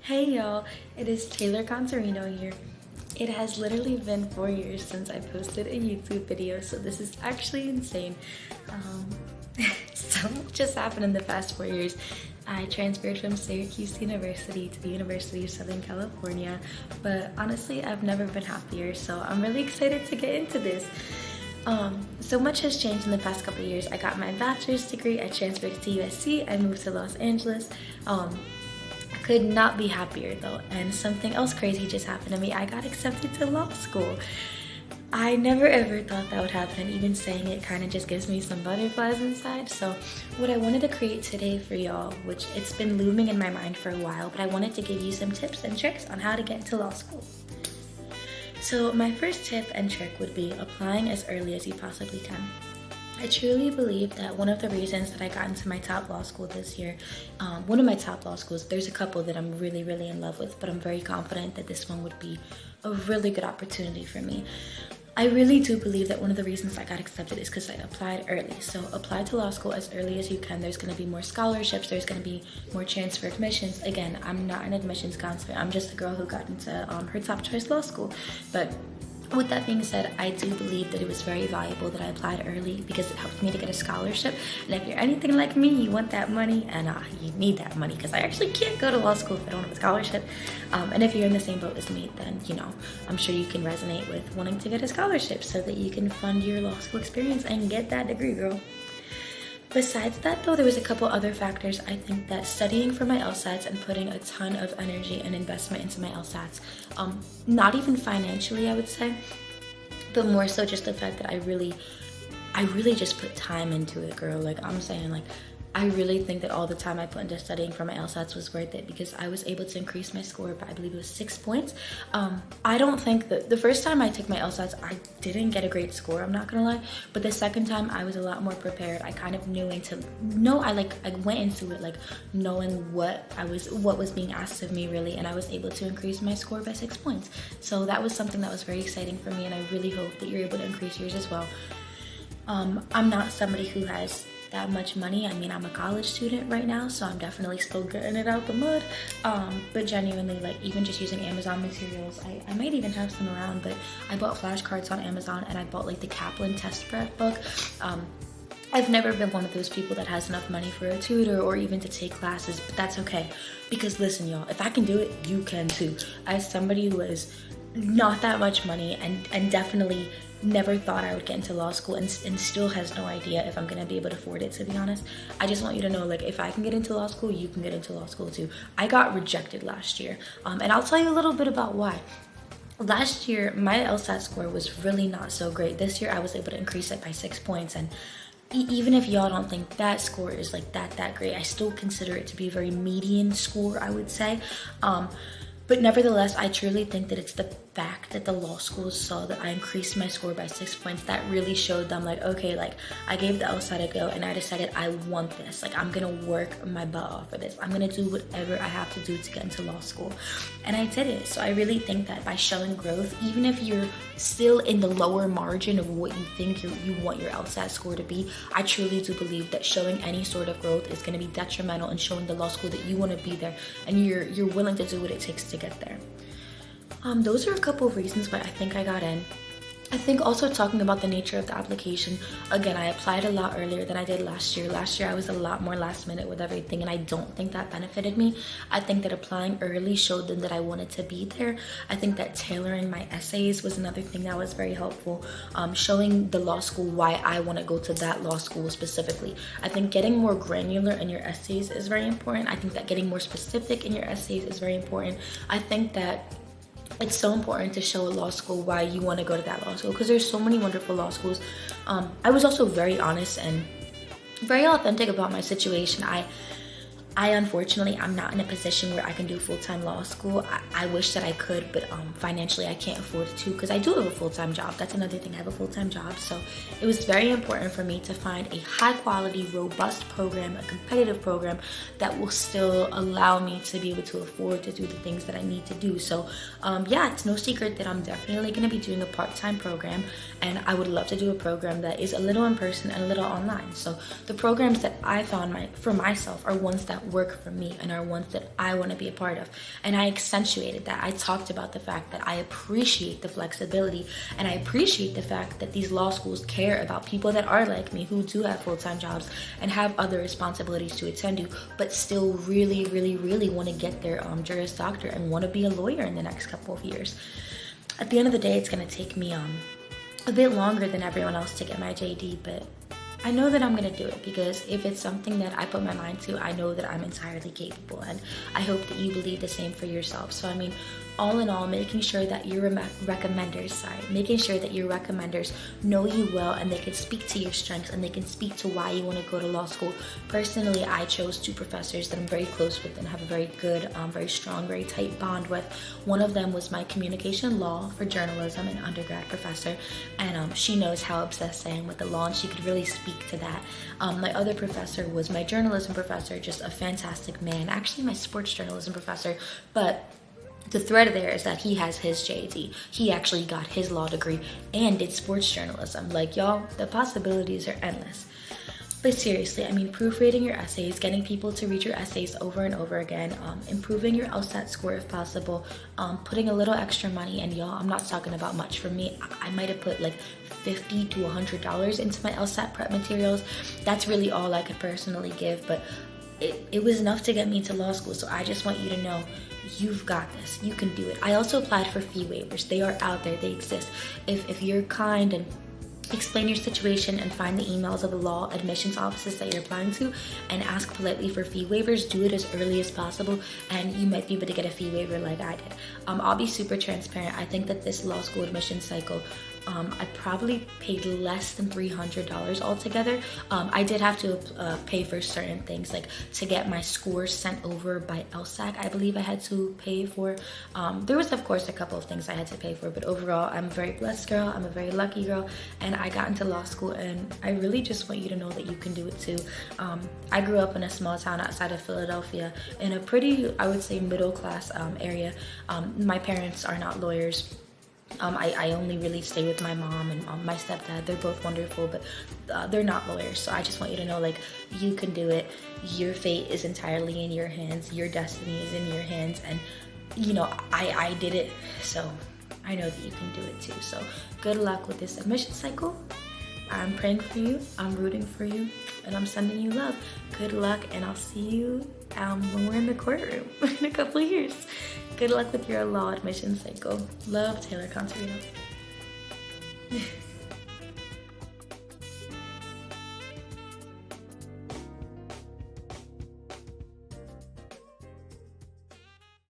Hey y'all, it is Taylor Contarino here. It has literally been 4 years since I posted a YouTube video, so this is actually insane. Um, so much has happened in the past 4 years. I transferred from Syracuse University to the University of Southern California, but honestly, I've never been happier, so I'm really excited to get into this. So much has changed in the past couple of years. I got my bachelor's degree, I transferred to USC, I moved to Los Angeles. Could not be happier though, and something else crazy just happened to me. I got accepted to law school. I never ever thought that would happen, and even saying it kind of just gives me some butterflies inside. So what I wanted to create today for y'all, which it's been looming in my mind for a while, but I wanted to give you some tips and tricks on how to get into law school. So my first tip and trick would be applying as early as you possibly can. I truly believe that one of the reasons that I got into my top law school this year, one of my top law schools, there's a couple that I'm really, really in love with, but I'm very confident that this one would be a really good opportunity for me. I really do believe that one of the reasons I got accepted is because I applied early. So apply to law school as early as you can. There's going to be more scholarships. There's going to be more chance for admissions. Again, I'm not an admissions counselor. I'm just a girl who got into her top choice law school. But with that being said, I do believe that it was very valuable that I applied early because it helped me to get a scholarship. And if you're anything like me, you want that money, and you need that money because I actually can't go to law school if I don't have a scholarship. And if you're in the same boat as me, then I'm sure you can resonate with wanting to get a scholarship so that you can fund your law school experience and get that degree, girl. Besides that though, there was a couple other factors. I think that studying for my LSATs and putting a ton of energy and investment into my LSATs, not even financially I would say, but more so just the fact that I really just put time into it, girl. Like I'm saying, like I really think that all the time I put into studying for my LSATs was worth it because I was able to increase my score by, I believe it was 6 points. I don't think that the first time I took my LSATs, I didn't get a great score, I'm not gonna lie. But the second time I was a lot more prepared. I kind of I went into it like knowing what was being asked of me really, and I was able to increase my score by 6 points. So that was something that was very exciting for me, and I really hope that you're able to increase yours as well. I'm not somebody who has that much money. I mean, I'm a college student right now, so I'm definitely still getting it out the mud. But genuinely, like even just using Amazon materials, I might even have some around, but I bought flashcards on Amazon, and I bought like the Kaplan test prep book. I've never been one of those people that has enough money for a tutor or even to take classes, but that's okay. Because listen, y'all, if I can do it, you can too. As somebody who has not that much money and definitely never thought I would get into law school and still has no idea if I'm gonna be able to afford it, to be honest. I just want you to know, like, if I can get into law school, you can get into law school too. I got rejected last year, and I'll tell you a little bit about why. Last year, my LSAT score was really not so great. This year, I was able to increase it by 6 points, and even if y'all don't think that score is like that great, I still consider it to be a very median score, I would say. But nevertheless, I truly think that it's the fact that the law schools saw that I increased my score by 6 points that really showed them, like, okay, like I gave the LSAT a go and I decided I want this. Like I'm gonna work my butt off for this. I'm gonna do whatever I have to do to get into law school. And I did it. So I really think that by showing growth, even if you're still in the lower margin of what you think you want your LSAT score to be, I truly do believe that showing any sort of growth is gonna be detrimental in showing the law school that you wanna be there and you're willing to do what it takes to get there. Those are a couple of reasons why I think I got in. I think also talking about the nature of the application, again, I applied a lot earlier than I did last year. Last year I was a lot more last minute with everything, and I don't think that benefited me. I think that applying early showed them that I wanted to be there. I think that tailoring my essays was another thing that was very helpful. Showing the law school why I want to go to that law school specifically. I think getting more granular in your essays is very important. I think that getting more specific in your essays is very important. I think that it's so important to show a law school why you want to go to that law school, because there's so many wonderful law schools. I was also very honest and very authentic about my situation. I unfortunately, I'm not in a position where I can do full-time law school. I wish that I could, but financially I can't afford to because I do have a full-time job. That's another thing, I have a full-time job. So it was very important for me to find a high-quality, robust program, a competitive program that will still allow me to be able to afford to do the things that I need to do. So yeah, it's no secret that I'm definitely gonna be doing a part-time program, and I would love to do a program that is a little in person and a little online. So the programs that I found for myself are ones that that work for me and are ones that I want to be a part of. And I accentuated that. I talked about the fact that I appreciate the flexibility, and I appreciate the fact that these law schools care about people that are like me, who do have full-time jobs and have other responsibilities to attend to, but still really, really, really want to get their Juris Doctor and want to be a lawyer in the next couple of years. At the end of the day, it's going to take me a bit longer than everyone else to get my JD, but I know that I'm gonna do it, because if it's something that I put my mind to, I know that I'm entirely capable, and I hope that you believe the same for yourself. So I mean, all in all, making sure that your recommenders know you well, and they can speak to your strengths, and they can speak to why you want to go to law school. Personally, I chose 2 professors that I'm very close with and have a very good, very strong, very tight bond with. One of them was my communication law for journalism and undergrad professor, and she knows how obsessed I am with the law, and she could really speak to that. My other professor was my journalism professor, just a fantastic man, actually my sports journalism professor, but the thread there is that he has his JD. He actually got his law degree and did sports journalism. Like, y'all, the possibilities are endless. But seriously, I mean, proofreading your essays, getting people to read your essays over and over again, improving your LSAT score if possible, putting a little extra money, and y'all, I'm not talking about much. For me, I might have put like $50 to $100 into my LSAT prep materials. That's really all I could personally give, but it was enough to get me into law school. So I just want you to know, you've got this. You can do it. I also applied for fee waivers. They are out there. They exist. If you're kind and explain your situation and find the emails of the law admissions offices that you're applying to and ask politely for fee waivers, do it as early as possible, and you might be able to get a fee waiver like I did. I'll be super transparent. I think that this law school admission cycle, I probably paid less than $300 altogether. I did have to pay for certain things, like to get my scores sent over by LSAT, I believe I had to pay for. There was, of course, a couple of things I had to pay for, but overall, I'm a very blessed girl. I'm a very lucky girl, and I got into law school, and I really just want you to know that you can do it too. I grew up in a small town outside of Philadelphia in a pretty, I would say, middle-class area. My parents are not lawyers. I only really stay with my mom and my stepdad. They're both wonderful, but they're not lawyers. So I just want you to know, like, you can do it. Your fate is entirely in your hands. Your destiny is in your hands. And, you know, I did it, so I know that you can do it too. So good luck with this admission cycle. I'm praying for you, I'm rooting for you, and I'm sending you love. Good luck, and I'll see you when we're in the courtroom in a couple of years. Good luck with your law admission cycle. Love, Taylor Concerino.